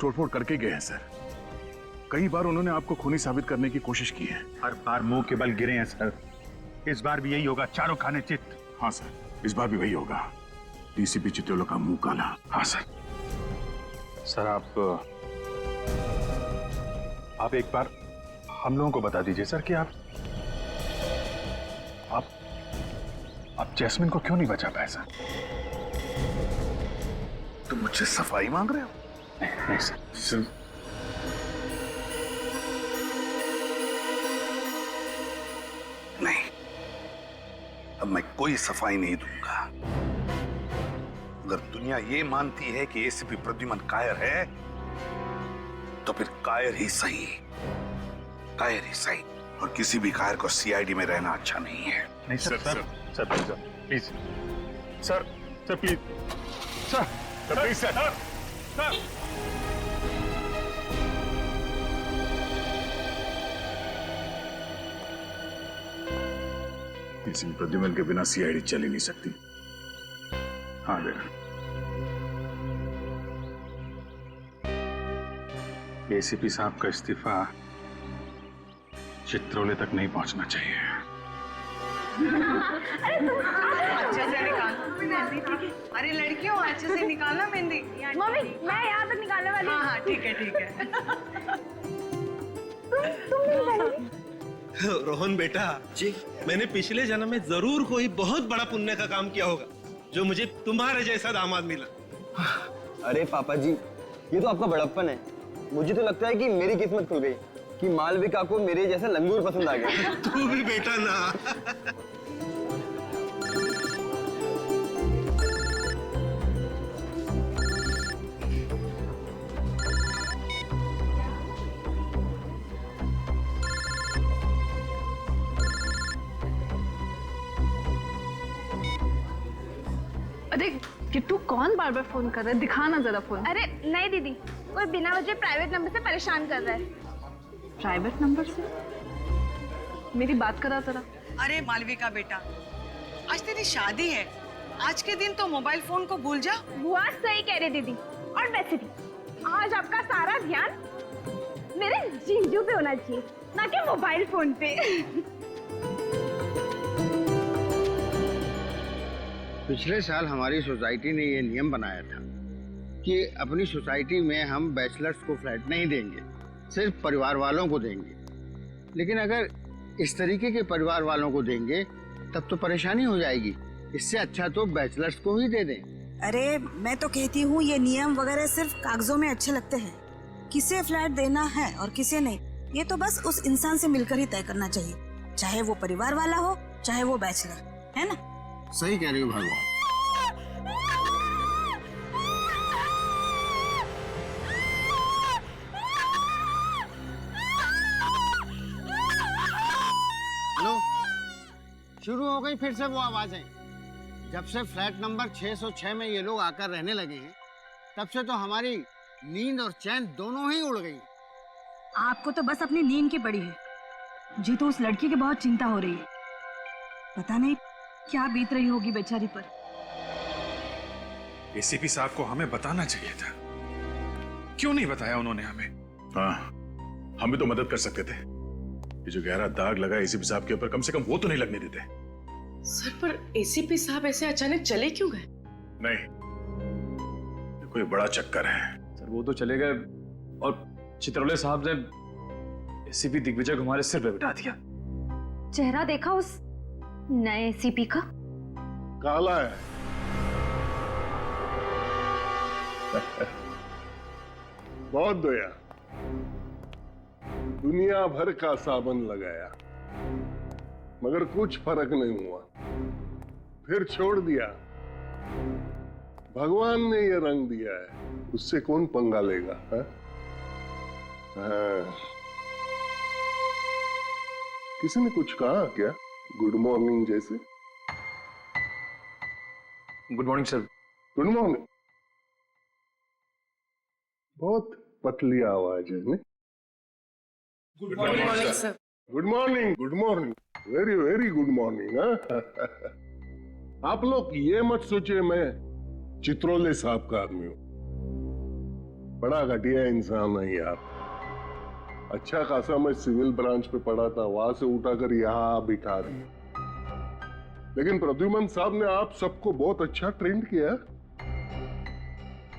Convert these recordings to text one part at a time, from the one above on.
तोड़फोड़ करके गए हैं सर। कई बार उन्होंने आपको खूनी साबित करने की कोशिश की है। हर बार मुंह के बल गिरे हैं सर। इस बार भी यही होगा, चारों खाने चित। हाँ सर, इस बार भी वही होगा। डीसीपी चित्रोलो का मुंह काला। हाँ सर। सर आप एक बार हम लोगों को बता दीजिए सर कि आप जैस्मिन को क्यों नहीं बचा पाए सर? तुम मुझसे सफाई मांग रहे हो? नहीं सर। नहीं, अब मैं कोई सफाई नहीं दूंगा। अगर दुनिया ये मानती है कि एसीपी प्रद्युमन कायर है, तो फिर कायर ही सही। कायर ही सही। और किसी भी कायर को सीआईडी में रहना अच्छा नहीं है। नहीं sir, sir please sir, please sir, please sir. ACP Pradyuman के बिना सीआईडी चल ही नहीं सकती। हाँ बेटा, एसीपी साहब का इस्तीफा चित्रोले तक नहीं पहुंचना चाहिए। अच्छे से निकालो। अरे लड़कियों, अच्छे से निकालना मेहंदी। मम्मी, मैं यहाँ तक निकालने वाली हूँ। हाँ ठीक है ठीक है। तुम नहीं निकालोगी? रोहन बेटा जी, मैंने पिछले जन्म में जरूर कोई बहुत बड़ा पुण्य का काम किया होगा जो मुझे तुम्हारे जैसा दामाद मिला। अरे पापा जी, ये तो आपका बड़प्पन है। मुझे तो लगता है कि मेरी किस्मत खुल गई कि मालविका को मेरे जैसा लंगूर पसंद आ गया। तू भी बेटा ना। अरे किट्टू, कौन बार बार फोन कर रहा है? दिखाना जरा फोन। अरे नहीं दीदी, कोई बिना वजह प्राइवेट नंबर से परेशान कर रहा है। प्राइवेट नंबर से? मेरी बात करा जरा। अरे मालविका बेटा, आज तेरी शादी है। आज के दिन तो मोबाइल फोन को भूल जा। बुआ सही कह रही दीदी। और वैसे भी आज आपका सारा ध्यान मेरे जीजू पे होना चाहिए, ना कि मोबाइल फोन पे। पिछले साल हमारी सोसाइटी ने ये नियम बनाया था कि अपनी सोसाइटी में हम बैचलर्स को फ्लैट नहीं देंगे, सिर्फ परिवार वालों को देंगे। लेकिन अगर इस तरीके के परिवार वालों को देंगे तब तो परेशानी हो जाएगी। इससे अच्छा तो बैचलर्स को ही दे दें। अरे मैं तो कहती हूँ ये नियम वगैरह सिर्फ कागजों में अच्छे लगते हैं। किसे फ्लैट देना है और किसे नहीं, ये तो बस उस इंसान से मिलकर ही तय करना चाहिए, चाहे वो परिवार वाला हो चाहे वो बैचलर, है ना? सही कह रही हो भगवान। हेलो, शुरू हो गई फिर से वो आवाजें। जब से फ्लैट नंबर 606 में ये लोग आकर रहने लगे हैं, तब से तो हमारी नींद और चैन दोनों ही उड़ गई। आपको तो बस अपनी नींद की पड़ी है। मुझे तो उस लड़की की बहुत चिंता हो रही है। पता नहीं क्या बीत रही होगी बेचारी पर। एसीपी साहब को हमें बताना चाहिए था, क्यों नहीं बताया उन्होंने हमें? हाँ, हम भी तो मदद कर सकते थे। ये जो गहरा दाग लगा एसीपी साहब के ऊपर, कम से कम वो तो नहीं लगने देते। सर, पर एसीपी साहब ऐसे अचानक चले क्यों गए? नहीं, कोई बड़ा चक्कर है। सर वो तो चले गए और चित्रोले साहब ने एसीपी दिग्विजय को हमारे सिर पे बिठा दिया। चेहरा देखा उस नए एसीपी का? काला है। बहुत दया, दुनिया भर का साबन लगाया मगर कुछ फर्क नहीं हुआ, फिर छोड़ दिया। भगवान ने ये रंग दिया है, उससे कौन पंगा लेगा? हाँ? किसी ने कुछ कहा क्या? गुड मॉर्निंग जैसे? Good morning sir. Good morning. बहुत पतली आवाज है नहीं? Good morning sir. Good morning, good morning, very very good morning. आप लोग ये मत सोचिए मैं चित्रोले साहब का आदमी हूं। बड़ा घटिया इंसान है यार। अच्छा खासा मैं सिविल ब्रांच पे पढ़ा था, वहां से उठाकर यहाँ बिठा रही। लेकिन प्रद्युमन साहब ने आप सबको बहुत अच्छा ट्रेंड किया।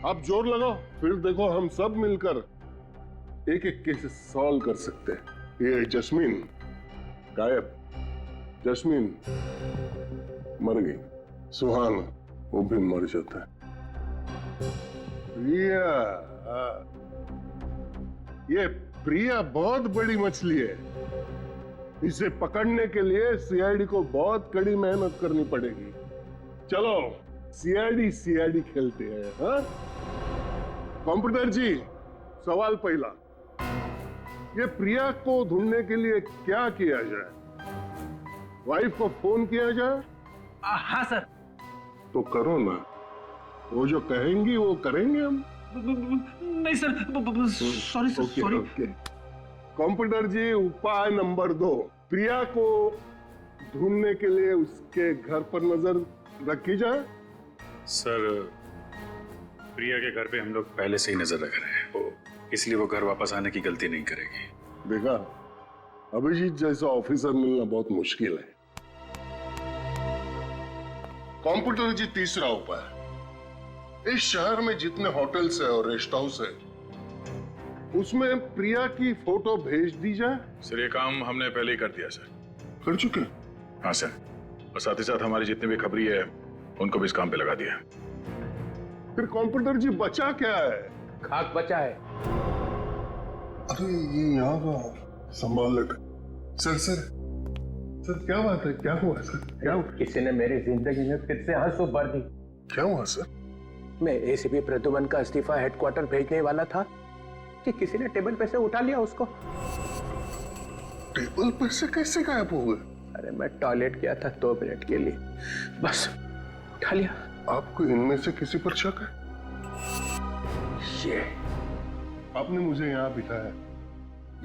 आप जोर लगाओ, फिर देखो हम सब मिलकर एक एक केस सॉल्व कर सकते हैं। ये जस्मीन गायब, जस्मीन मर गई, सुहान वो भी मर जाता है। प्रिया, ये प्रिया बहुत बड़ी मछली है। इसे पकड़ने के लिए सीआईडी को बहुत कड़ी मेहनत करनी पड़ेगी। चलो सीआईडी खेलते हैं। हाँ? कंप्यूटर जी, सवाल पहला, ये प्रिया को ढूंढने के लिए क्या किया जाए? वाइफ को फोन किया जाए? हाँ सर। तो करो ना, वो जो कहेंगी वो करेंगे हम। नहीं सर, सॉरी सॉरी। कंप्यूटर जी, उपाय नंबर 2, प्रिया को ढूंढने के लिए उसके घर पर नजर रखी जाए। सर, प्रिया के घर पे हम लोग पहले से ही नजर रख रहे हैं, इसलिए वो घर वापस आने की गलती नहीं करेगी। देखा, अभिजीत जैसा ऑफिसर मिलना बहुत मुश्किल है। कंप्यूटर जी, तीसरा उपाय, इस शहर में जितने होटल्स है और रेस्ट हाउस है, उसमें प्रिया की फोटो भेज दी जाए। सर, ये काम हमने पहले ही कर दिया सर। कर चुके? हाँ सर, और साथ ही साथ हमारी जितने भी खबरी है उनको भी इस काम पे लगा दिया। फिर कंप्यूटर जी, बचा क्या है? खाक बचा है। अरे ये यहाँ का संभाल लेते। सर क्या बात है? क्या हुआ सर? क्या हुआ? किसी ने मेरी जिंदगी में फिर से आंसू भर दी। क्या हुआ सर? मैं एसीपी प्रद्युमन का इस्तीफा हेडक्वार्टर भेजने वाला था कि किसी ने टेबल पे से उठा लिया उसको। टेबल पर से कैसे गायब हो गए? अरे मैं टॉयलेट गया था 2 मिनट के लिए, बस उठा लिया। आपको इनमें से किसी पर शक है? ये आपने मुझे यहाँ बिठाया,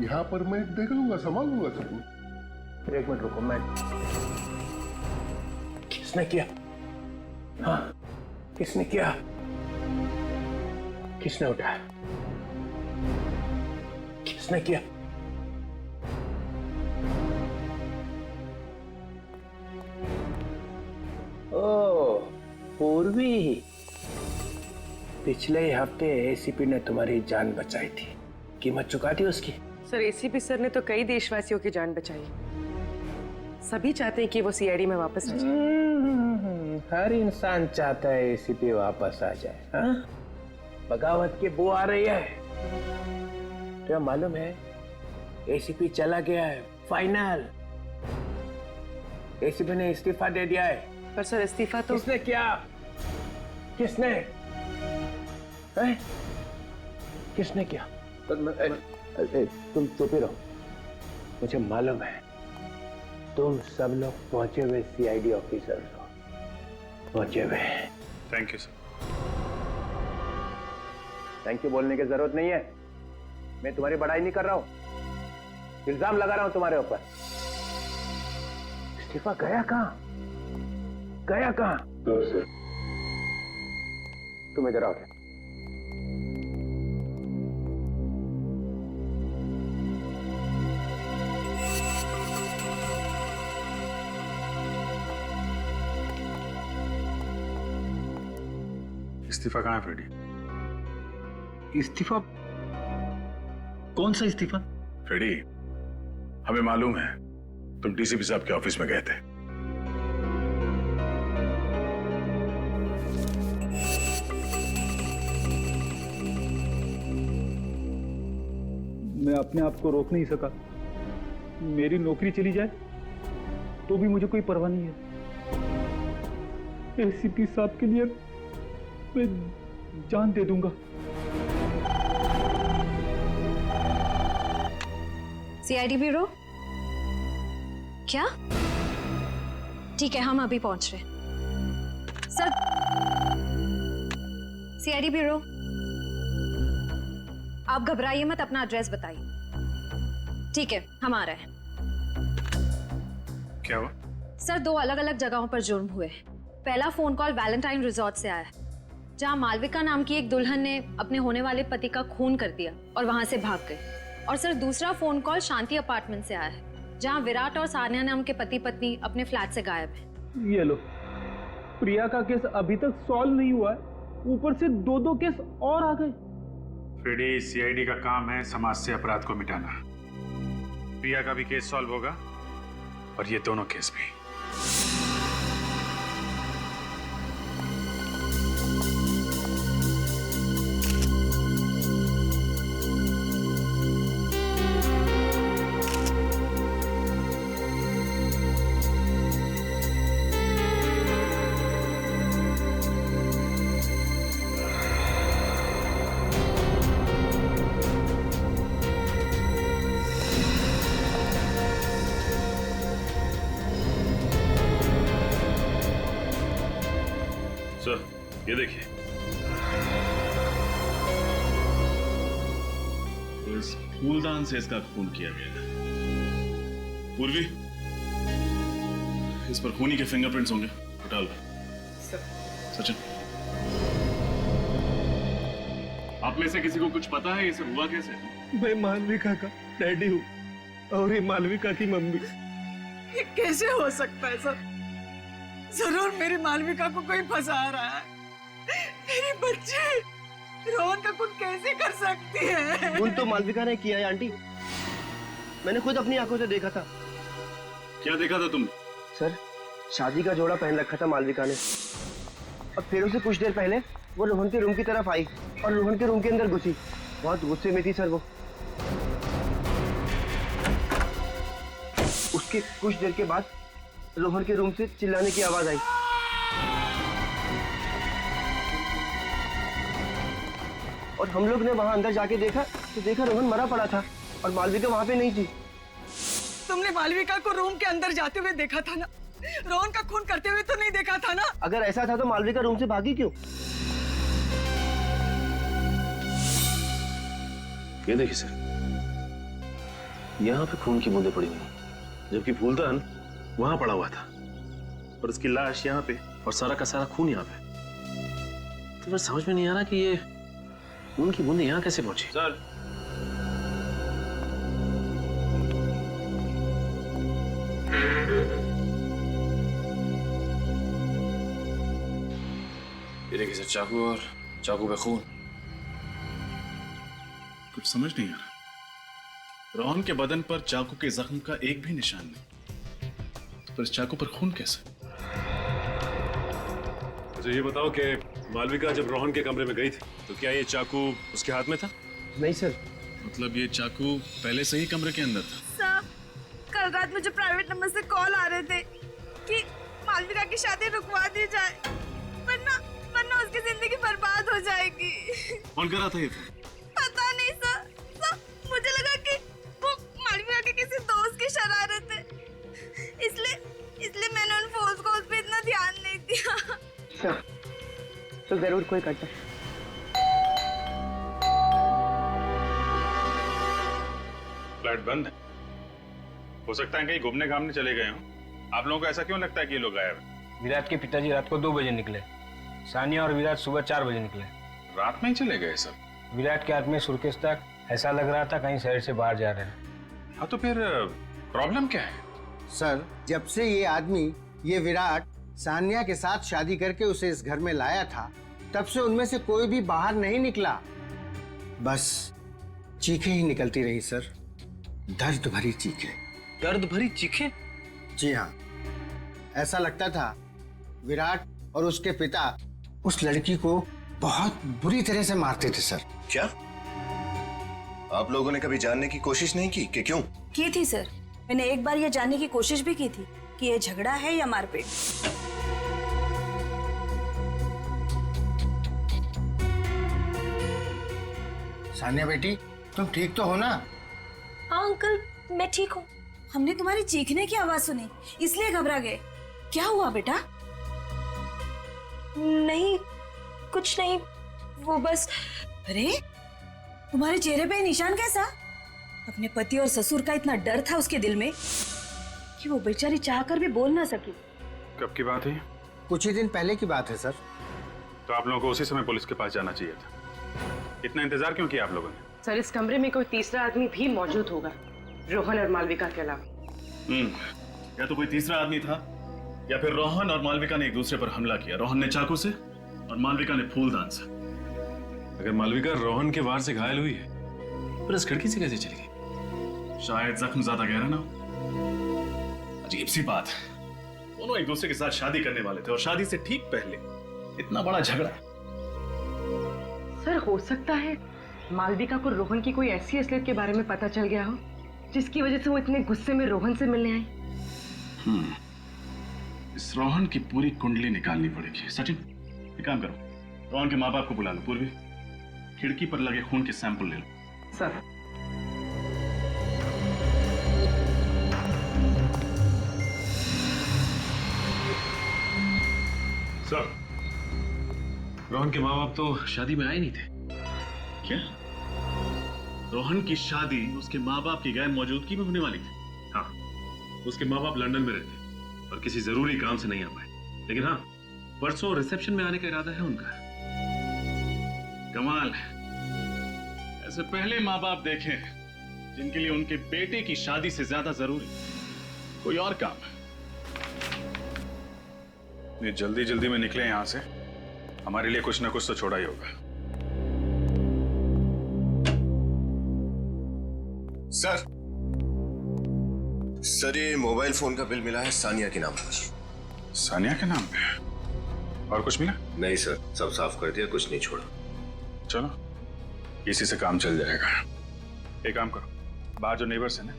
यहाँ पर मैं देख लूंगा, संभाल लूंगा सब। 1 मिनट रुको। मैं किसने किया? हाँ, किसने किया? किसने उठाया? किसने किया? ओ, पूर्वी, पिछले हफ्ते एसीपी ने तुम्हारी जान बचाई थी, कीमत चुका दी उसकी। सर, एसीपी सर ने तो कई देशवासियों की जान बचाई। सभी चाहते हैं कि वो सीआईडी में वापस आ जाए। हर इंसान चाहता है एसीपी वापस आ जाए। हाँ? बगावत की बू आ रही है। तो मालूम है एसीपी चला गया है, फाइनल। एसीपी ने इस्तीफा दे दिया है। पर सर, इस्तीफा तो किसने किया? किसने? है? किसने किया? तुम चुप ही रहो। मुझे मालूम है तुम सब लोग पहुंचे हुए सीआईडी ऑफिसर हो, पहुंचे हुए। Thank you sir. Thank you बोलने की जरूरत नहीं है, मैं तुम्हारी बड़ाई नहीं कर रहा हूं, इल्जाम लगा रहा हूं तुम्हारे ऊपर। इस्तीफा गया कहां? गया कहां? तुम इधर आओ। इस्तीफा कहाँ है फ्रेडी? इस्तीफा? कौन सा इस्तीफा? फ्रेडी, हमें मालूम है तुम डीसीपी साहब के ऑफिस में गए थे। मैं अपने आप को रोक नहीं सका। मेरी नौकरी चली जाए तो भी मुझे कोई परवाह नहीं है। एसीपी साहब के लिए मैं जान दे दूंगा। CID bureau? क्या? ठीक है, हम अभी पहुंच रहे हैं। सर, सीआईडी ब्यूरो, आप घबराइए मत, अपना एड्रेस बताइए। ठीक है, हम आ रहे हैं। क्या हुआ? सर, 2 अलग अलग जगहों पर जुर्म हुए। पहला फोन कॉल वैलेंटाइन रिजॉर्ट से आया है। जहाँ मालविका नाम की एक दुल्हन ने अपने होने वाले पति का खून कर दिया और वहां से भाग गई। और सर दूसरा फोन कॉल शांति अपार्टमेंट से आया है, जहाँ विराट और सानिया नाम के पति पत्नी अपने फ्लैट से गायब है। ये लो, प्रिया का केस अभी तक सॉल्व नहीं हुआ है, ऊपर से दो केस और आ गए। फ्रेडी, सीआईडी का काम है समाज से अपराध को मिटाना। प्रिया का भी केस सॉल्व होगा और ये दोनों केस भी। सर, ये देखिए, तो इस फूलदान से इसका खून किया गया है। पूर्वी, इस पर खूनी के फिंगरप्रिंट्स होंगे, उठा लो। सचिन, आप में से किसी को कुछ पता है ये सब हुआ कैसे? मैं मालविका का डैडी हूँ और ये मालविका की मम्मी। ये कैसे हो सकता है सर? जरूर मेरी मालविका को कोई फंसा रहा है। मेरी बच्ची रोहन का खून कैसे कर सकती है? खून तो मालविका ने किया है आंटी, मैंने खुद अपनी आंखों से देखा था। क्या देखा था तुमने? सर, शादी का जोड़ा पहन रखा था मालविका ने, और फिर उसे कुछ देर पहले वो रोहन के रूम की तरफ आई और रोहन के रूम के अंदर घुसी। बहुत गुस्से में थी सर वो। उसके कुछ देर के बाद रोहन के रूम से चिल्लाने की आवाज आई। और हम लोग ने वहां अंदर जाके देखा तो देखा रोहन मरा पड़ा था और मालविका वहां पे नहीं थी। तुमने मालविका को रूम के अंदर जाते हुए देखा था ना? रोहन का खून करते हुए तो नहीं देखा था ना? अगर ऐसा था तो मालविका रूम से भागी क्यों? ये देखिए सर, यहाँ पे खून की बूंदें पड़ी हुई, जबकि फूलदान वहां पड़ा हुआ था और उसकी लाश यहाँ पे और सारा का सारा खून यहाँ पे। तो फिर समझ में नहीं आ रहा कि ये खून की बूंदें यहाँ कैसे पहुंची। सर, ये देखिए सर, चाकू और चाकू पे खून। कुछ समझ नहीं आ रहा। रोहन के बदन पर चाकू के जख्म का एक भी निशान नहीं, पर इस चाकू पर खून कैसे? अच्छा ये बताओ कि मालविका जब रोहन के कमरे में गई थी तो क्या ये चाकू उसके हाथ में था? नहीं सर। मतलब ये चाकू पहले से ही कमरे के अंदर था? साहब, कल रात मुझे प्राइवेट नंबर से कॉल आ रहे थे कि मालविका की शादी रुकवा दी जाए, वरना उसकी जिंदगी बर्बाद हो जाएगी। कौन कर रहा था ये फोन? पता नहीं सर, मुझे लगा कि वो मालविका के किसी दोस्त की शरारत है, इसलिए मैंने उन फोन को उस पे इतना ध्यान नहीं दिया। तो जरूर कोई करता। फ्लैट बंद है, हो सकता है कहीं घूमने घामने चले गए हों। आप लोगों को ऐसा क्यों लगता है कि ये लोग गायब हैं? विराट के पिताजी रात को 2 बजे निकले, सानिया और विराट सुबह 4 बजे निकले। रात में ही चले गए सब? विराट के हाथ में सुर्केस तक, ऐसा लग रहा था कहीं शहर से बाहर जा रहे हैं। हाँ तो फिर प्रॉब्लम क्या है? सर, जब से ये आदमी, ये विराट सानिया के साथ शादी करके उसे इस घर में लाया था, तब से उनमें से कोई भी बाहर नहीं निकला। बस चीखें ही निकलती रही सर, दर्द भरी चीखें। दर्द भरी चीखें? जी हाँ, ऐसा लगता था विराट और उसके पिता उस लड़की को बहुत बुरी तरह से मारते थे सर। क्या आप लोगों ने कभी जानने की कोशिश नहीं की कि क्यों? की थी सर, मैंने एक बार ये जानने की कोशिश भी की थी कि ये झगड़ा है या मारपीट। सानिया बेटी, तुम ठीक तो हो ना? हाँ अंकल, मैं ठीक हूँ। हमने तुम्हारी चीखने की आवाज सुनी, इसलिए घबरा गए। क्या हुआ बेटा? नहीं, कुछ नहीं, वो बस। अरे, तुम्हारे चेहरे पे निशान कैसा? अपने पति और ससुर का इतना डर था उसके दिल में कि वो बेचारी चाहकर भी बोल ना सकी। कब की बात है? कुछ ही दिन पहले की बात है सर। तो आप लोगों को उसी समय पुलिस के पास जाना चाहिए था। इतना इंतजार क्यों किया आप लोगों ने? सर, इस कमरे में कोई तीसरा आदमी भी मौजूद होगा, रोहन और मालविका के अलावा। या तो कोई तीसरा आदमी था या फिर रोहन और मालविका ने एक दूसरे पर हमला किया। रोहन ने चाकू से और मालविका ने फूलदान से। अगर मालविका रोहन के वार से घायल हुई है, पर इस खिड़की से कैसे चली गई? शायद जख्म ज्यादा गहरा ना हो। अजीब सी बात, दोनों एक दूसरे के साथ शादी करने वाले थे और शादी से ठीक पहले इतना बड़ा झगड़ा। सर, हो सकता है मालविका को रोहन की कोई ऐसी असलियत के बारे में पता चल गया हो जिसकी वजह से वो इतने गुस्से में रोहन से मिलने आई। इस रोहन की पूरी कुंडली निकालनी पड़ेगी। सचिन, एक काम करो, रोहन के माँ बाप को बुला लो। पूर्वी, खिड़की पर लगे खून के सैंपल ले लो। सर। सर, रोहन के माँ बाप तो शादी में आए नहीं थे। क्या? रोहन की शादी उसके माँ बाप की गैर मौजूदगी में होने वाली थी? हाँ, उसके माँ बाप लंदन में रहते और किसी जरूरी काम से नहीं आ पाए। लेकिन हाँ, परसों रिसेप्शन में आने का इरादा है उनका। कमाल, ऐसे पहले माँ बाप देखे जिनके लिए उनके बेटे की शादी से ज्यादा जरूरी कोई और काम है। ये जल्दी जल्दी में निकले यहां से, हमारे लिए कुछ ना कुछ तो छोड़ा ही होगा। सर, ये मोबाइल फोन का बिल मिला है सानिया के नाम पर। सानिया के नाम पे? और कुछ मिला? नहीं सर, सब साफ कर दिया, कुछ नहीं छोड़ा। चलो, इसी से काम चल जाएगा। एक काम करो, बाहर जो नेबर्स है ना,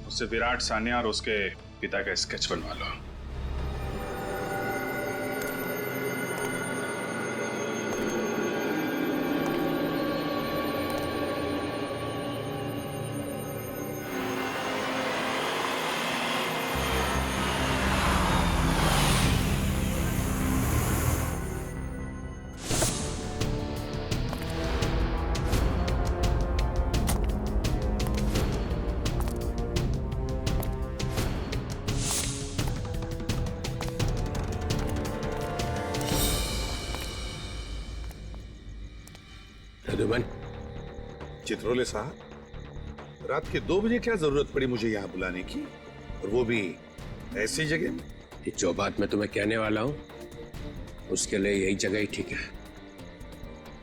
उससे विराट, सानिया और उसके पिता का स्केच बनवा लो। चित्रोले साहब, रात के 2 बजे क्या जरूरत पड़ी मुझे यहाँ बुलाने की, और वो भी ऐसी जगह में? जो बात मैं तुम्हें कहने वाला हूँ उसके लिए यही जगह ही ठीक है।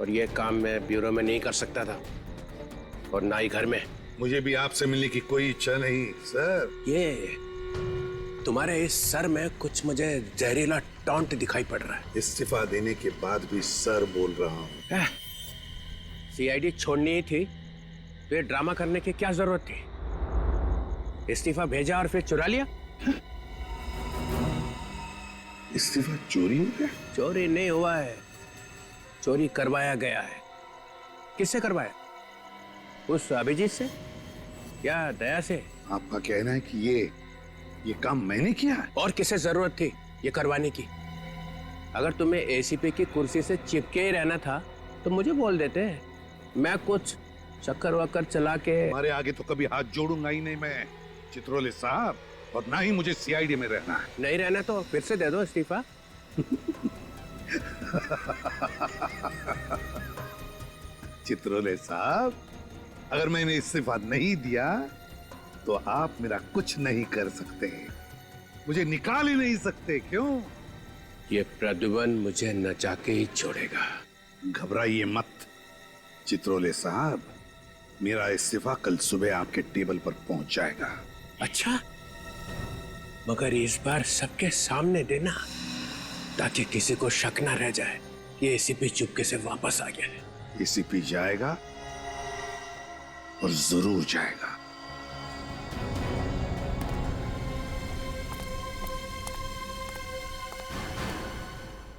और ये काम मैं ब्यूरो में नहीं कर सकता था और ना ही घर में। मुझे भी आपसे मिलने की कोई इच्छा नहीं सर। ये तुम्हारे इस सर में कुछ मुझे जहरीला टॉन्ट दिखाई पड़ रहा है। इस्तीफा देने के बाद भी सर बोल रहा हूँ। सीआईडी छोड़नी ही थी तो ये ड्रामा करने की क्या जरूरत थी? इस्तीफा भेजा और फिर चुरा लिया। इस्तीफा चोरी हो गया? चोरी नहीं हुआ है, चोरी करवाया गया है। किससे करवाया? उस अभिजीत से या दया से? आपका कहना है कि ये काम मैंने किया है? और किसे जरूरत थी ये करवाने की? अगर तुम्हें एसीपी की कुर्सी से चिपके ही रहना था तो मुझे बोल देते, मैं कुछ चक्कर वक्कर चला के। हमारे आगे तो कभी हाथ जोड़ूंगा ही नहीं मैं चित्रोले साहब, और ना ही मुझे सीआईडी में रहना है। नहीं रहना तो फिर से दे दो इस्तीफा। चित्रोले साहब, अगर मैंने इस्तीफा नहीं दिया तो आप मेरा कुछ नहीं कर सकते, मुझे निकाल ही नहीं सकते। क्यों? ये प्रद्युमन मुझे नचा के ही छोड़ेगा। घबराइए मत चित्रोले साहब, मेरा इस्तीफा कल सुबह आपके टेबल पर पहुंच जाएगा। अच्छा, मगर इस बार सबके सामने देना ताकि किसी को शक ना रह जाए कि एसीपी चुपके से वापस आ गया है। एसीपी जाएगा और जरूर जाएगा।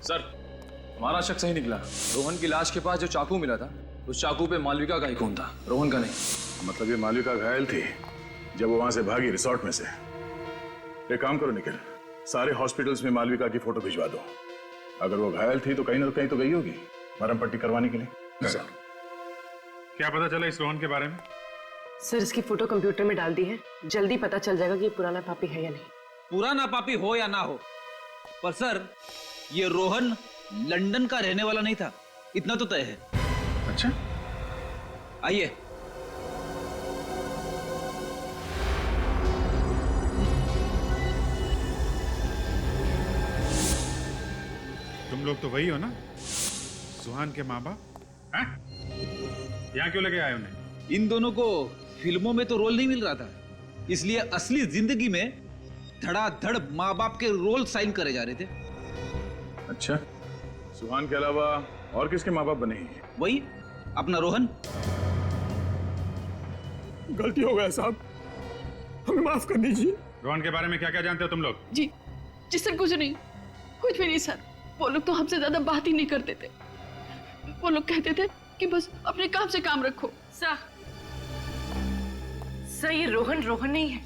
सर, हमारा शक सही निकला। रोहन की लाश के पास जो चाकू मिला था, उस चाकू पे मालविका का ही खून था, रोहन का नहीं। मतलब ये मालविका घायल थी जब वो वहां से भागी रिसोर्ट में से। एक काम करो निखिल, सारे हॉस्पिटल्स में मालविका की फोटो भिजवा दो। अगर वो घायल थी तो कहीं ना कहीं तो गई होगी मरहम पट्टी करवाने के लिए। क्या पता चला इस रोहन के बारे में? सर, इसकी फोटो कंप्यूटर में डाल दी है, जल्दी पता चल जाएगा कि ये पुराना पापी है या नहीं। पुराना पापी हो या ना हो, पर सर ये रोहन लंदन का रहने वाला नहीं था, इतना तो तय है। अच्छा, आइए। तुम लोग तो वही हो ना, सुहान के माँ बाप? यहाँ क्यों लेके आए उन्हें? इन दोनों को फिल्मों में तो रोल नहीं मिल रहा था, इसलिए असली जिंदगी में धड़ाधड़ माँ बाप के रोल साइन करे जा रहे थे। अच्छा, सुहान के अलावा और किसके माँ बाप बने हैं? वही अपना रोहन। गलती हो गया साहब, हमें माफ कर दीजिए। रोहन के बारे में क्या क्या जानते हो तुम लोग? जी जी सर, कुछ नहीं, कुछ भी नहीं सर। वो लोग तो हमसे ज्यादा बात ही नहीं करते थे। वो लोग कहते थे कि बस अपने काम से काम रखो। सर ये रोहन नहीं है,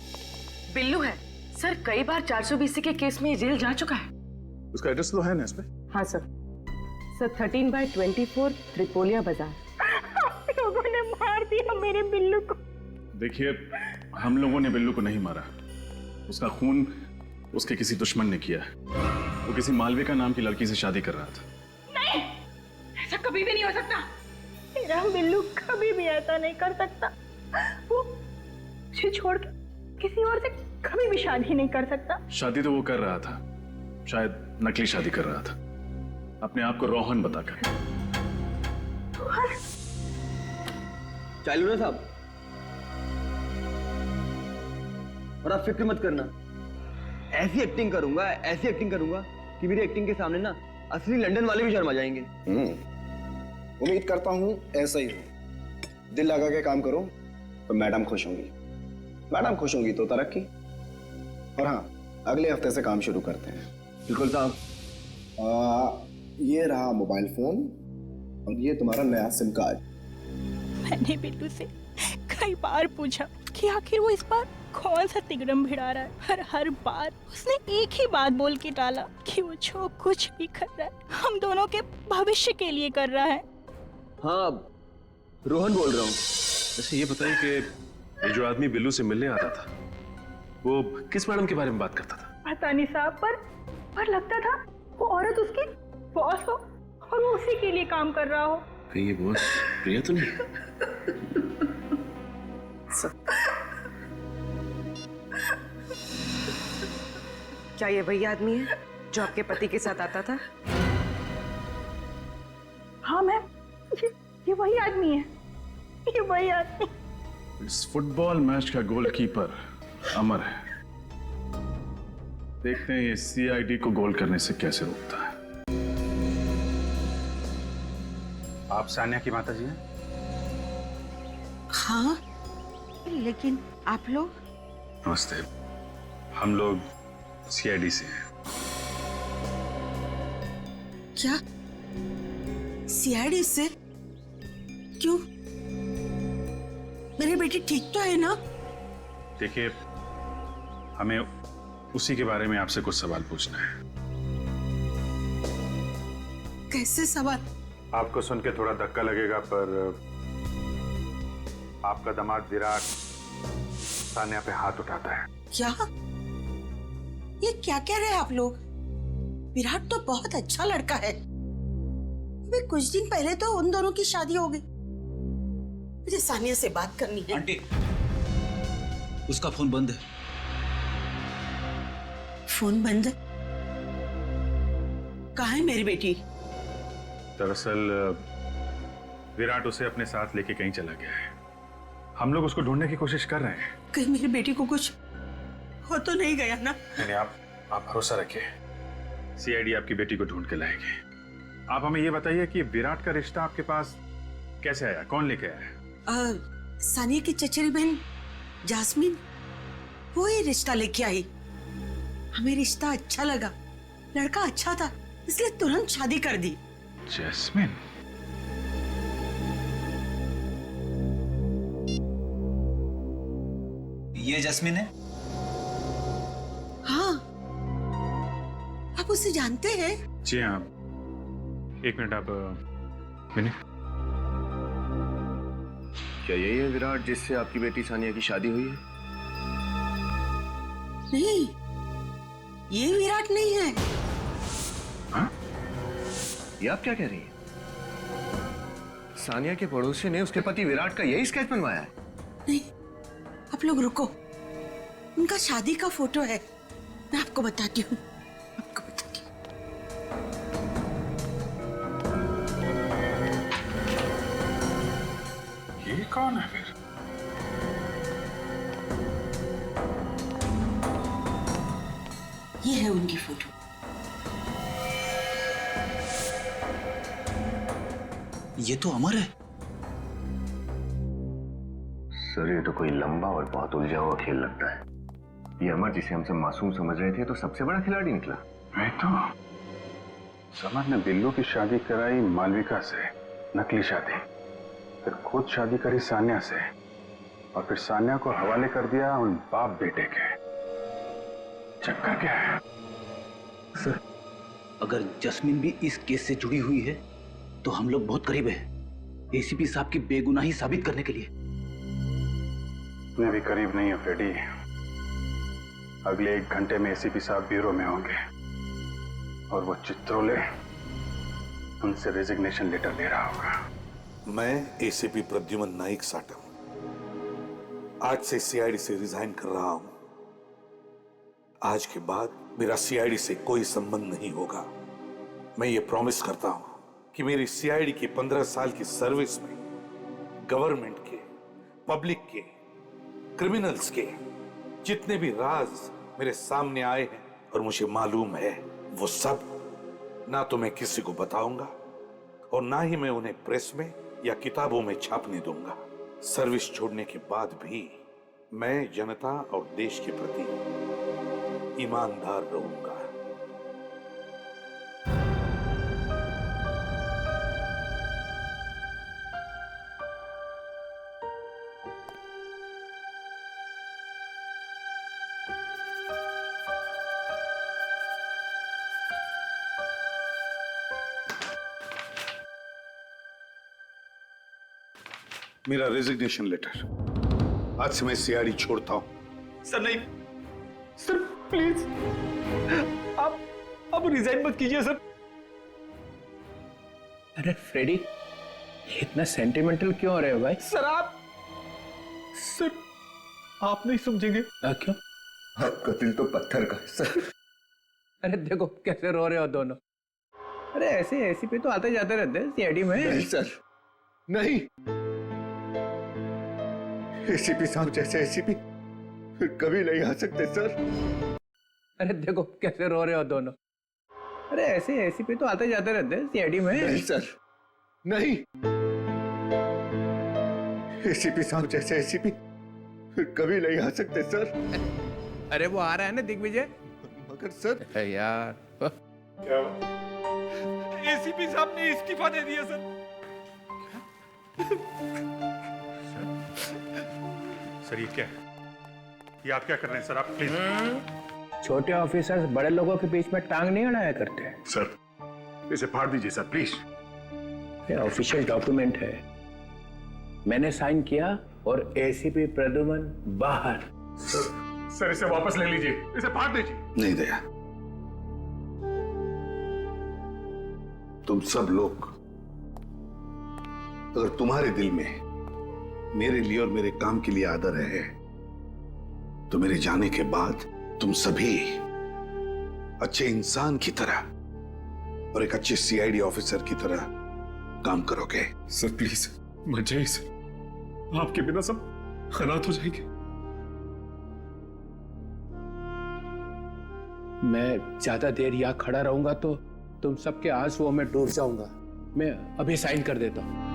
बिल्लू है। सर कई बार 420 के केस में जेल जा चुका है। उसका एड्रेस तो है ना इस पे? हाँ सर 13/24 त्रिपोलिया बाजार। लोगों ने मार दिया मेरे बिल्लू को। देखिए, हम लोगों ने बिल्लू को नहीं मारा, उसका खून उसके किसी दुश्मन ने किया है। वो किसी मालविका नाम की लड़की से शादी कर रहा था। नहीं, ऐसा कभी भी नहीं हो सकता। मेरा बिल्लू कभी भी ऐसा नहीं कर सकता। वो मुझे छोड़ के किसी और से कभी भी शादी नहीं कर सकता। शादी तो वो कर रहा था, शायद नकली शादी कर रहा था, अपने आप को रोहन बताकर। चालू ना साहब, और आप फिक्र मत करना, ऐसी एक्टिंग करूंगा कि मेरी एक्टिंग के सामने ना असली लंदन वाले भी शर्मा जाएंगे। उम्मीद करता हूँ ऐसा ही हो। दिल लगा के काम करो तो मैडम खुश होंगी, मैडम खुश होंगी तो तरक्की। और हाँ, अगले हफ्ते से काम शुरू करते हैं। बिल्कुल साहब। ये रहा मोबाइल फोन और ये तुम्हारा नया सिम कार्ड। मैंने बिल्लू से कई बार पूछा कि आखिर वो इस बार कौन सा तिगड़म भिड़ा रहा है। हर बार उसने एक ही बात बोल के टाला कि वो जो कुछ भी कर रहा है हम दोनों के भविष्य के लिए कर रहा है। हाँ, रोहन बोल रहा हूँ। वैसे ये बताइए कि ये जो आदमी बिल्लू से मिलने आता था, वो किस मैडम के बारे में बात करता था? पता नहीं साहब, पर लगता था वो औरत उसकी बॉस हो और वो उसी के लिए काम कर रहा हो। कहीं ये बॉस प्रिया तो नहीं? क्या ये वही आदमी है जो आपके पति के साथ आता था? हाँ मैम, ये वही आदमी है, ये वही आदमी। इस फुटबॉल मैच का गोलकीपर अमर है, देखते हैं ये सीआईडी को गोल करने से कैसे रोकता है। आप सानिया की माता जी हैं? हाँ, लेकिन आप लोग? नमस्ते, हम लोग सीआईडी से हैं। क्या सीआईडी से? क्यों? मेरी बेटी ठीक तो है ना? देखिए, हमें उसी के बारे में आपसे कुछ सवाल पूछना है। कैसे सवाल? आपको सुन के थोड़ा धक्का लगेगा, पर आपका दामाद विराट सानिया पे हाथ उठाता है। क्या? ये क्या कह रहे हैं आप लोग? विराट तो बहुत अच्छा लड़का है। अभी कुछ दिन पहले तो उन दोनों की शादी हो गई। मुझे सानिया से बात करनी है। आंटी, उसका फोन बंद है। फोन बंद? कहाँ है मेरी बेटी? दरअसल विराट उसे अपने साथ लेके कहीं चला गया है। हम लोग उसको ढूंढने की कोशिश कर रहे हैं। कहीं मेरी बेटी को कुछ हो तो नहीं गया ना? नहीं, आप भरोसा रखिए, सीआईडी आपकी बेटी को ढूंढ के लाएगी। आप हमें ये बताइए कि विराट का रिश्ता आपके पास कैसे आया, कौन लेके आया? सानिया की चचेरी बहन जास्मीन, वो ही रिश्ता लेके आई। हमें रिश्ता अच्छा लगा, लड़का अच्छा था, इसलिए तुरंत शादी कर दी। जैस्मिन? ये जैस्मिन है? हाँ, आप उसे जानते हैं? जी हाँ। एक मिनट, आप विनय, क्या यही है विराट जिससे आपकी बेटी सानिया की शादी हुई है? नहीं, ये विराट नहीं है। हाँ? ये आप क्या कह रही हैं? सानिया के पड़ोसी ने उसके पति विराट का यही स्केच बनवाया है? नहीं, आप लोग रुको, उनका शादी का फोटो है, मैं आपको बताती हूँ। ये कौन है फिर? ये है उनकी फोटो। ये तो अमर है। सर ये तो कोई लंबा और बहुत उलझा हुआ खेल लगता है। ये अमर जिसे हम सब मासूम समझ रहे थे तो सबसे बड़ा खिलाड़ी निकला। मैं तो समर ने बिल्लू की शादी कराई मालविका से, नकली शादी, फिर खुद शादी करी सान्या से, और फिर सान्या को हवाले कर दिया उन बाप बेटे के। चक्कर क्या है? सर अगर जस्मीन भी इस केस से जुड़ी हुई है तो हम लोग बहुत करीब है एसीपी साहब की बेगुनाही साबित करने के लिए। मैं भी करीब नहीं हूं फ्रेडी। अगले 1 घंटे में एसीपी साहब ब्यूरो में होंगे और वो चित्रोले उनसे रेजिग्नेशन लेटर ले रहा होगा। मैं एसीपी प्रद्युमन नाइक साटम आज से सीआईडी से रिजाइन कर रहा हूं। आज के बाद मेरा सीआईडी से कोई संबंध नहीं होगा। मैं ये प्रॉमिस करता हूं कि मेरी सीआईडी की 15 साल की सर्विस में गवर्नमेंट के, पब्लिक के, क्रिमिनल्स के जितने भी राज मेरे सामने आए हैं और मुझे मालूम है, वो सब ना तो मैं किसी को बताऊंगा और ना ही मैं उन्हें प्रेस में या किताबों में छापने दूंगा। सर्विस छोड़ने के बाद भी मैं जनता और देश के प्रति ईमानदार रहूंगा। मेरा रेजिग्नेशन लेटर। आज से मैं सीआईडी छोड़ता हूं। सर नहीं, सर प्लीज आप रिजाइन मत कीजिए सर। अरे फ्रेडी इतना सेंटिमेंटल क्यों हो रहे हो भाई? सर आप नहीं समझेंगे। क्यों? आपका दिल तो पत्थर का सर। अरे देखो कैसे रो रहे हो दोनों। अरे ऐसे एसीपी तो आते जाते रहते हैं सीआईडी में। नहीं सर, नहीं। एसीपी साहब जैसे एसीपी कभी नहीं आ सकते सर। अरे देखो कैसे रो रहे हो दोनों। अरे ऐसे एसीपी तो आते जाते रहते हैं सीआईडी में। नहीं सर, नहीं। एसीपी साहब जैसे एसीपी कभी नहीं आ सकते सर। अरे वो आ रहा है ना दिग्विजय। मगर सर यार क्या एसीपी साहब ने इस्तीफा दे दिया सर। सर ये क्या है? ये आप क्या कर रहे हैं सर? आप प्लीज। छोटे ऑफिसर्स बड़े लोगों के बीच में टांग नहीं अड़ाया करते। सर इसे फाड़ दीजिए सर प्लीज। ये ऑफिशियल डॉक्यूमेंट है, मैंने साइन किया और एसीपी प्रद्युमन बाहर। सर इसे वापस ले लीजिए, इसे फाड़ दीजिए। नहीं दया, तुम सब लोग, अगर तुम्हारे दिल में मेरे लिए और मेरे काम के लिए आदर है तो मेरे जाने के बाद तुम सभी अच्छे इंसान की तरह और एक अच्छे सीआईडी ऑफिसर की तरह काम करोगे। सर प्लीज मत जाइए सर, आपके बिना सब अनाथ हो जाएंगे। मैं ज्यादा देर यहाँ खड़ा रहूंगा तो तुम सबके आंसुओं में डूब जाऊंगा। मैं अभी साइन कर देता हूं।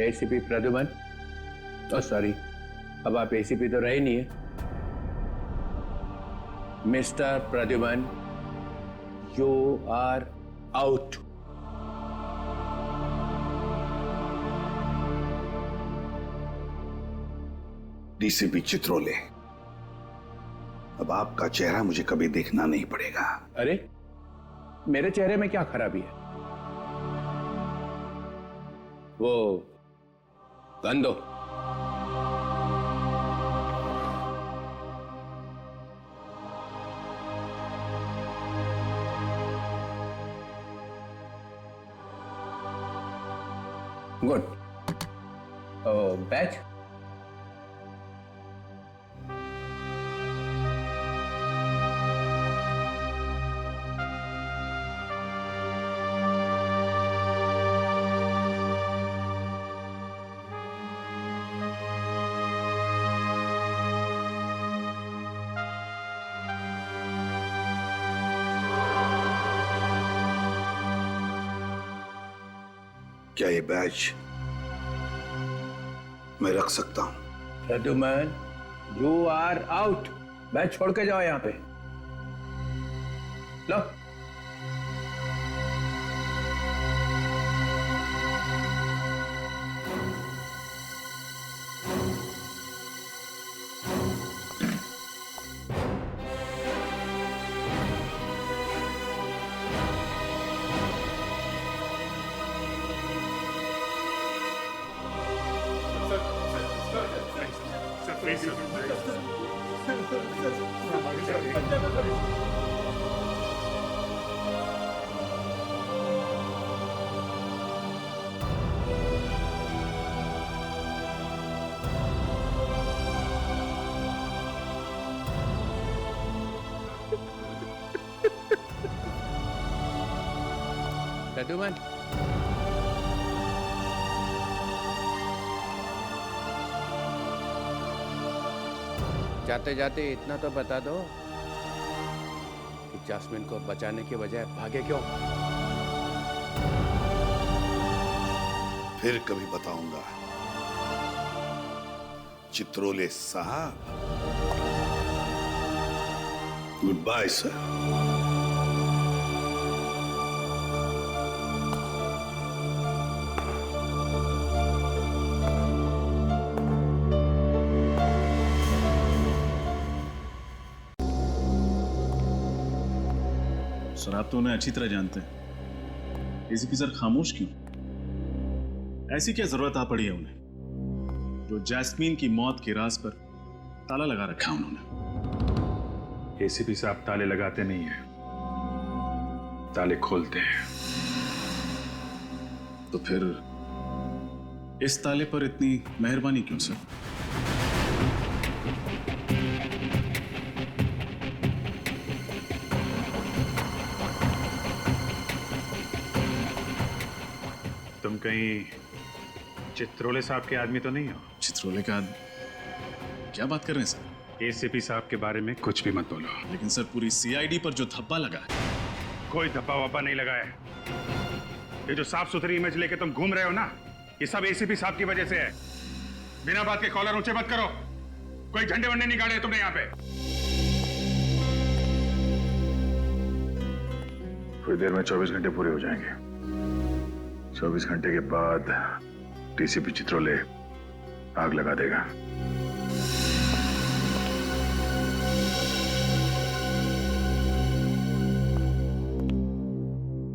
एसीपी प्रद्युमन, सॉरी अब आप एसीपी तो रहे नहीं है। Mister Pradyuman, you are out. DCP Chitrole, अब आपका चेहरा मुझे कभी देखना नहीं पड़ेगा। अरे मेरे चेहरे में क्या खराबी है? वो गन दो। गुड। बैच क्या ये बैच मैं रख सकता हूं? Pradyuman, you are out. Badge छोड़ के जाओ यहाँ पे। लो। प्रद्युमन, जाते जाते इतना तो बता दो कि जैस्मिन को बचाने के बजाय भागे क्यों? फिर कभी बताऊंगा चित्रोले साहब। Good bye sir. सर आप तो उन्हें अच्छी तरह जानते हैं। एसीपी सर खामोश क्यों? ऐसी क्या जरूरत आ पड़ी है उन्हें जो जैस्मीन की मौत के राज पर ताला लगा रखा उन्होंने? एसीपी साहब ताले लगाते नहीं हैं, ताले खोलते हैं। तो फिर इस ताले पर इतनी मेहरबानी क्यों सर? तुम कहीं चित्रोले साहब के आदमी तो नहीं हो? चित्रोले का आदमी? क्या बात कर रहे हैं सर? एसीपी साहब के बारे में कुछ भी मत बोलो। लेकिन सर पूरी सीआईडी पर जो धब्बा लगा है। कोई धब्बा वब्बा नहीं लगा है। ये जो साफ सुथरी इमेज लेके तुम घूम रहे हो ना, ये सब एसीपी साहब की वजह से है। बिना बात के कॉलर ऊंचे मत करो। कोई झंडे वंडे नहीं गाड़े तुमने यहाँ पे। थोड़ी देर में 24 घंटे पूरे हो जाएंगे। 24 घंटे के बाद डीसीपी चित्रोले आग लगा देगा।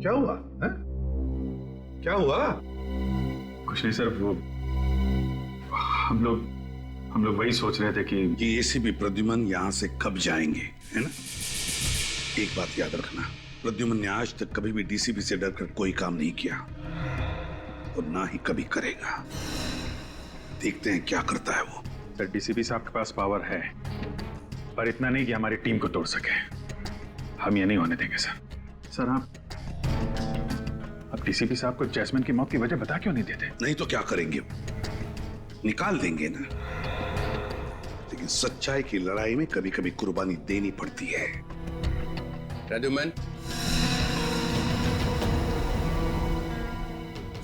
क्या हुआ है? क्या हुआ? कुछ नहीं सर, वो हम लोग वही सोच रहे थे कि एसीपी प्रद्युमन यहां से कब जाएंगे, है ना? एक बात याद रखना, प्रद्युमन ने आज तक कभी भी डीसीपी से डरकर कोई काम नहीं किया और ना ही कभी करेगा। देखते हैं क्या करता है वो। सर डीसीपी साहब के पास पावर है, पर इतना नहीं कि हमारी टीम को तोड़ सके। हम ये नहीं होने देंगे सर। सर आप डीसीपी साहब को जैस्मिन की मौत की वजह बता क्यों नहीं देते? नहीं तो क्या करेंगे? निकाल देंगे ना। लेकिन सच्चाई की लड़ाई में कभी कभी कुर्बानी देनी पड़ती है। प्रद्युमन,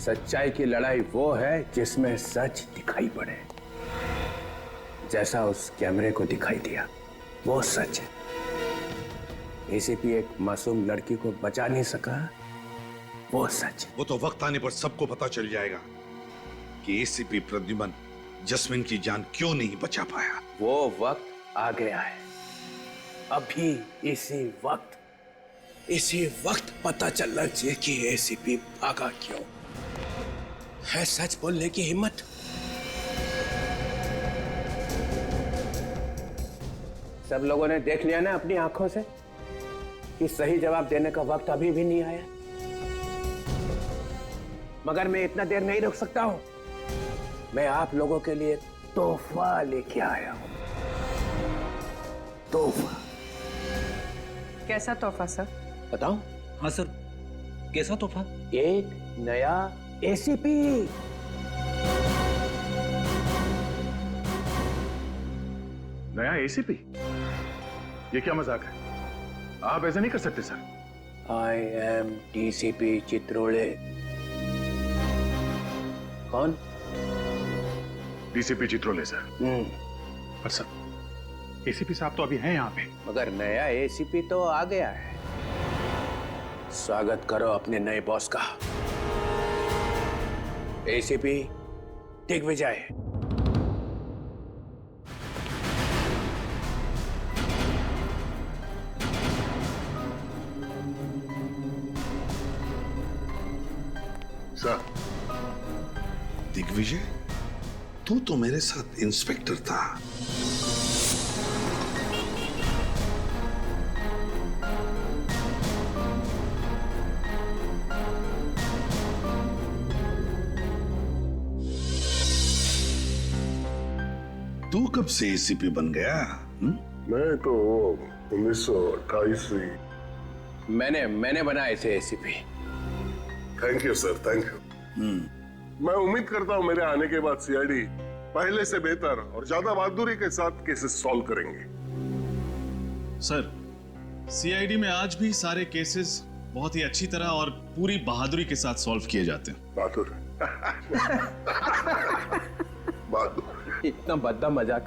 सच्चाई की लड़ाई वो है जिसमें सच दिखाई पड़े। जैसा उस कैमरे को दिखाई दिया वो सच है। एसीपी एक मासूम लड़की को बचा नहीं सका, वो सच है। वो तो वक्त आने पर सबको पता चल जाएगा कि एसीपी प्रद्युमन जैस्मिन की जान क्यों नहीं बचा पाया। वो वक्त आ गया है। अभी इसी वक्त पता चलना चाहिए कि एसीपी भागा क्यों। है सच बोलने की हिम्मत। सब लोगों ने देख लिया ना अपनी आंखों से कि सही जवाब देने का वक्त अभी भी नहीं आया। मगर मैं इतना देर नहीं रुक सकता हूँ। मैं आप लोगों के लिए तोहफा लेके आया हूँ। तोहफा। कैसा तोहफा सर? बताऊं? हाँ सर, कैसा तोहफा? एक नया एसीपी। नया एसीपी? ये क्या मजाक है? आप ऐसा नहीं कर सकते sir. I am DCP Chitrole. कौन? DCP Chitrole sir. पर सर, एसीपी साहब तो अभी हैं यहाँ पे। मगर नया एसीपी तो आ गया है। स्वागत करो अपने नए बॉस का। एसीपी दिग्विजय। सर। दिग्विजय, तू तो मेरे साथ इंस्पेक्टर था। तू कब से एसीपी बन गया? मैं तो 1928 से। मैंने बना इसे ACP. Thank you sir, thank you. मैं उम्मीद करता हूं मेरे आने के बाद सीआईडी पहले से बेहतर और ज्यादा बहादुरी के साथ केसेस सॉल्व करेंगे। सर, सीआईडी में आज भी सारे केसेस बहुत ही अच्छी तरह और पूरी बहादुरी के साथ सॉल्व किए जाते हैं। बहादुर। बहादुर। इतना बद्दा मजाक।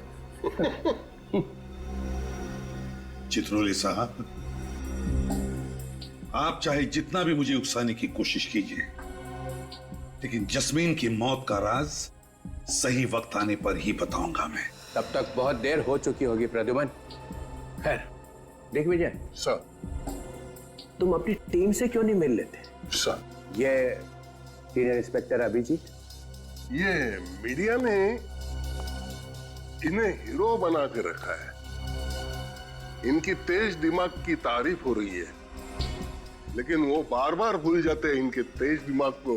चित्रोले साहब, आप चाहे जितना भी मुझे उकसाने की कोशिश कीजिए, लेकिन जस्मीन की मौत का राज सही वक्त आने पर ही बताऊंगा मैं। तब तक बहुत देर हो चुकी होगी प्रद्युमन। खैर, दिग्विजय सर, तुम अपनी टीम से क्यों नहीं मिल लेते? सर, ये सीनियर इंस्पेक्टर अभिजीत, ये मीडिया ने इन्हें हीरो बना के रखा है। इनकी तेज दिमाग की तारीफ हो रही है, लेकिन वो बार बार भूल जाते हैं इनके तेज दिमाग को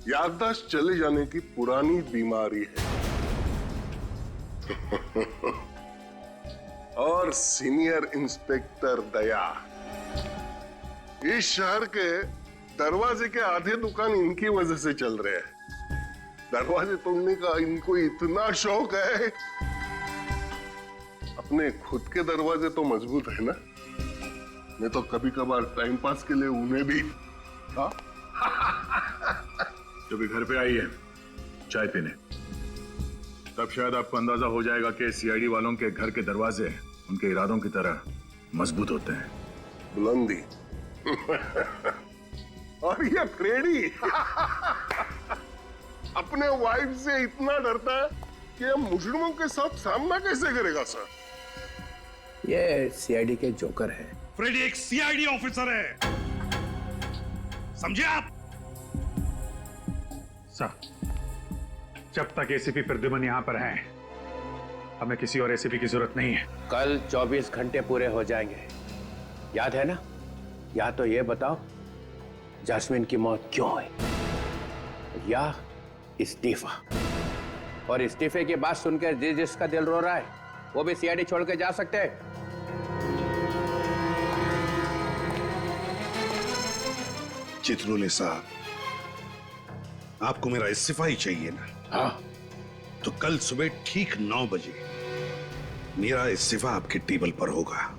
याददाश्त चले जाने की पुरानी बीमारी है। और सीनियर इंस्पेक्टर दया, इस शहर के दरवाजे के आधे दुकान इनकी वजह से चल रहे हैं। दरवाजे तोड़ने का इनको इतना शौक है। अपने खुद के दरवाजे तो मजबूत है ना, मैं तो कभी कभार टाइम पास के लिए उन्हें भी। हाँ? जब भी घर पे आई है चाय पीने, तब शायद आपको अंदाजा हो जाएगा कि सीआईडी वालों के घर के दरवाजे उनके इरादों की तरह मजबूत होते हैं। बुलंदी। और ये फ्रेडी अपने वाइफ से इतना डरता है कि हम मुजरिमों के साथ सामना कैसे करेगा सर? ये सीआईडी के जोकर है। फ्रेडी एक सीआईडी ऑफिसर है, समझे आप? सर, जब तक एसीपी प्रद्युमन यहाँ पर हैं, हमें किसी और एसीपी की जरूरत नहीं है। कल 24 घंटे पूरे हो जाएंगे, याद है ना? या तो ये बताओ जैस्मिन की मौत क्यों हुई, या इस्तीफा। और इस्तीफे की बात सुनकर जिसका दिल रो रहा है वो भी सीआईडी छोड़ के जा सकते हैं। चित्रोले साहब, आपको मेरा इस्तीफा ही चाहिए ना? हाँ। तो कल सुबह ठीक 9 बजे मेरा इस्तीफा आपके टेबल पर होगा।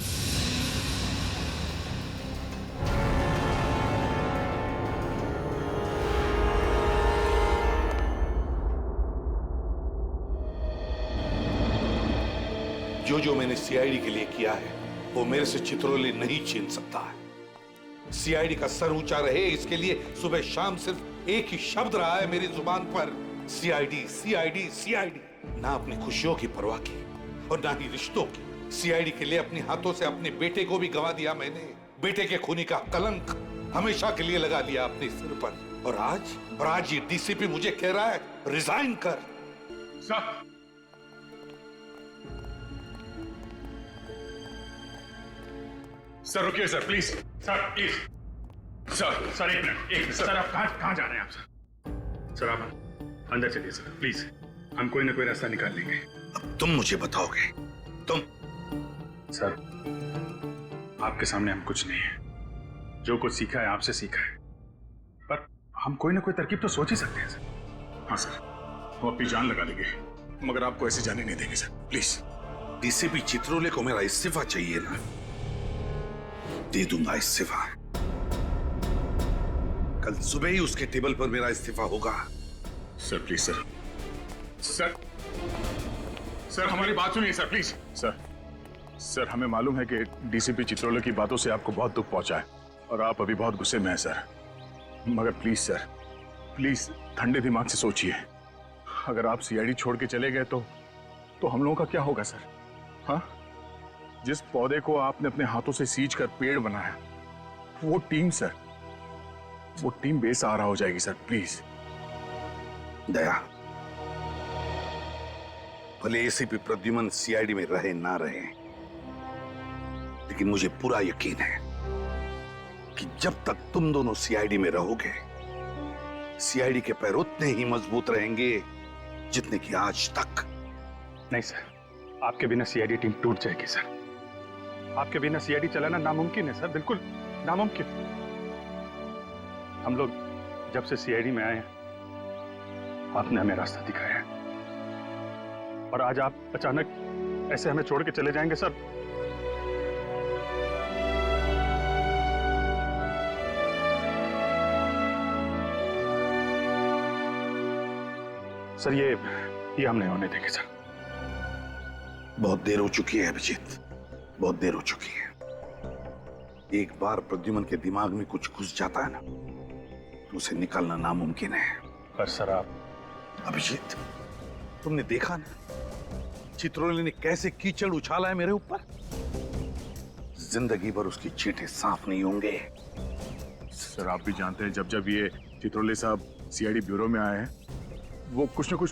जो मैंने सीआईडी के लिए किया है वो मेरे से चित्रोले नहीं छीन सकता है। सीआईडी का सर ऊंचा रहे, इसके लिए सुबह शाम सिर्फ एक ही शब्द रहा है मेरी जुबान पर, सीआईडी सीआईडी सीआईडी। ना अपनी खुशियों की परवाह की और ना ही रिश्तों की। सीआईडी के लिए अपने हाथों से अपने बेटे को भी गंवा दिया मैंने। बेटे के खूनी का कलंक हमेशा के लिए लगा लिया अपने सिर पर। और आज ये डीसीपी मुझे कह रहा है रिजाइन कर। सर रुकिए sir, please sir, please sir एक मिनट सर आप कहाँ जा रहे हैं आप सर आप अंदर चलिए सर प्लीज, हम कोई ना कोई रास्ता निकाल लेंगे। अब तुम मुझे बताओगे, तुम? सर आपके सामने हम कुछ नहीं है, जो कुछ सीखा है आपसे सीखा है, पर हम कोई ना कोई तरकीब तो सोच ही सकते हैं सर। हाँ सर, वो अपनी जान लगा देंगे, मगर आपको ऐसे जाने नहीं देंगे सर, प्लीज। डीसीपी चित्रोले को मेरा इस्तीफा चाहिए ना, दे दूंगा इस्तीफा। कल सुबह ही उसके टेबल पर मेरा इस्तीफा होगा। Sir please sir, sir sir हमारी बात सुनिए सर प्लीज। सर हमें मालूम है कि डीसीपी चित्रोले की बातों से आपको बहुत दुख पहुंचा है और आप अभी बहुत गुस्से में हैं सर, मगर प्लीज सर, प्लीज ठंडे दिमाग से सोचिए। अगर आप सीआईडी छोड़ के चले गए तो हम लोगों का क्या होगा सर? हाँ, जिस पौधे को आपने अपने हाथों से सींच कर पेड़ बनाया, वो टीम सर, वो टीम बेसहारा हो जाएगी सर, प्लीज। दया, भले एसीपी प्रद्युमन सीआईडी में रहे ना रहे, लेकिन मुझे पूरा यकीन है कि जब तक तुम दोनों सीआईडी में रहोगे, सीआईडी के पैर उतने ही मजबूत रहेंगे जितने कि आज तक। नहीं सर, आपके बिना सीआईडी टीम टूट जाएगी सर। आपके बिना सीआईडी चलाना नामुमकिन है सर, बिल्कुल नामुमकिन। हम लोग जब से सीआईडी में आए हैं, आपने हमें रास्ता दिखाया है, और आज आप अचानक ऐसे हमें छोड़ के चले जाएंगे सर। सर ये हम नहीं होने देंगे सर। बहुत देर हो चुकी है अभिजीत, बहुत देर हो चुकी है। एक बार प्रद्युमन के दिमाग में कुछ घुस जाता है ना, तो उसे निकालना नामुमकिन है। पर सर आप... अभिजीत, तुमने देखा ना चित्रोले ने कैसे कीचड़ उछाला है मेरे ऊपर। जिंदगी भर उसकी चींटे साफ नहीं होंगे। सर आप भी जानते हैं, जब जब ये चित्रोले साहब सीआईडी ब्यूरो में आए हैं, वो कुछ न कुछ